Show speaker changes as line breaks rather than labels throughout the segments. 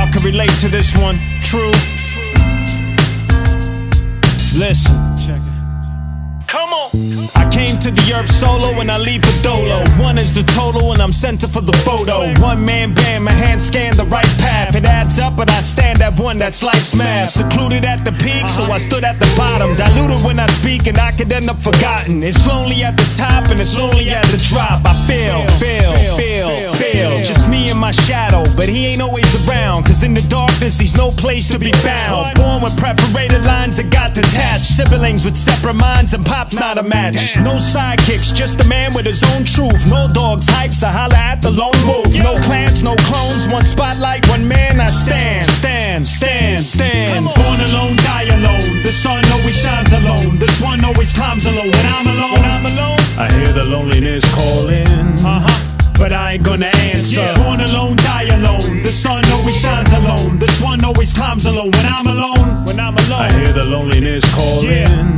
y'all can relate to this one. True. Listen. Check it. Come on. I came to the earth solo and I leave for dolo. One is the total and I'm center for the photo. One man band, my hands scan the right path. It adds up but I stand at one, that's life's math. Secluded at the peak so I stood at the bottom. Diluted when I speak and I could end up forgotten. It's lonely at the top and it's lonely at the drop. I feel just me and my shadow, but he ain't always around, cause in the darkness he's no place to be found. Born with perforated lines that got detached, siblings with separate minds and pop's not a match. No sidekicks, just a man with his own truth. No dogs, hypes, I holla at the lone wolf. No clans, no clones, one spotlight, one man I stand. Born alone, die alone. The sun always shines alone. This one always climbs alone. When I'm alone, I hear the loneliness calling. But I ain't gonna answer. Born alone, die alone. The sun always shines alone. This one always climbs alone. When I'm alone, I hear the loneliness calling.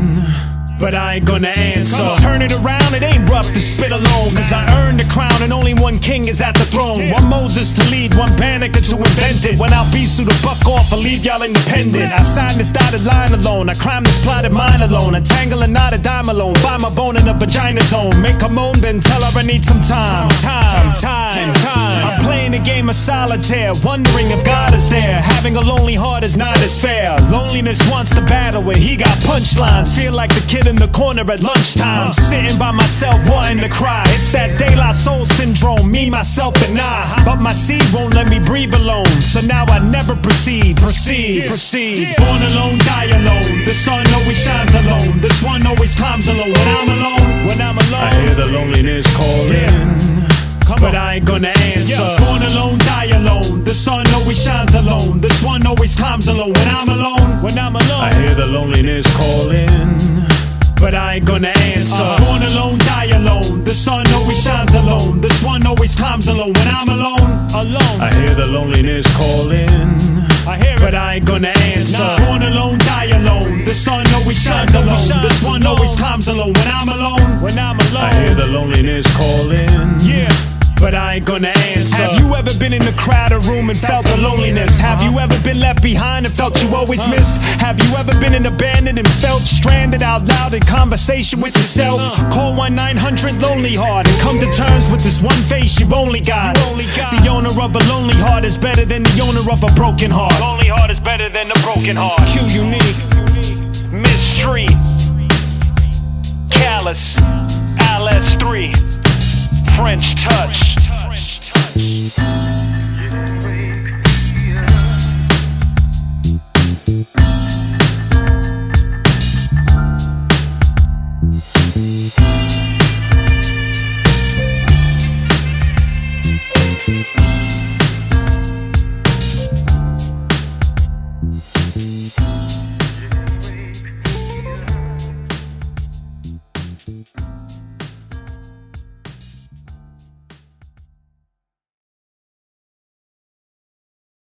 But I ain't gonna answer. Turn it around, it ain't rough to spit alone, cause I earned the crown and only one king is at the throne. One Moses to lead, one Banneker to invent it. When I'll be through the buck off, I'll leave y'all independent. I signed this dotted line alone, I crime this plotted mine alone. A tangle and not a dime alone, find my bone in a vagina zone. Make her moan, then tell her I need some time. I'm playing a game of solitaire, wondering if God is there. Having a lonely heart is not as fair. Loneliness wants to battle where he got punchlines. Feel like the kid in the corner at lunchtime, sitting by myself wanting to cry. It's that De La Soul syndrome, me, myself, and I. But my seed won't let me breathe alone, so now I never proceed. Born alone, die alone. The sun always shines alone. This one always climbs alone. When I'm alone, I hear the loneliness calling. But I ain't gonna answer. Born alone, die alone. The sun always shines alone. This one always climbs alone. When I'm alone, I hear the loneliness calling. But I ain't gonna answer. Born alone, die alone. The sun always shines alone. This one always climbs alone. When I'm alone, I hear the loneliness calling. But I ain't gonna answer. Born alone, die alone. The sun always shines alone. This one always climbs alone. When I'm alone, I hear the loneliness calling. But I ain't gonna answer. Have you ever been in a crowded room and felt the loneliness? Have you ever been left behind and felt you always missed? Have you ever been abandoned and felt stranded out loud in conversation with yourself? Call 1-900-LONELY HEART and come to terms with this one face you only got. The owner of a lonely heart is better than the owner of a broken heart. Lonely heart is better than a broken heart. Q Unique, MISTREET, Callous, LS3, French Touch.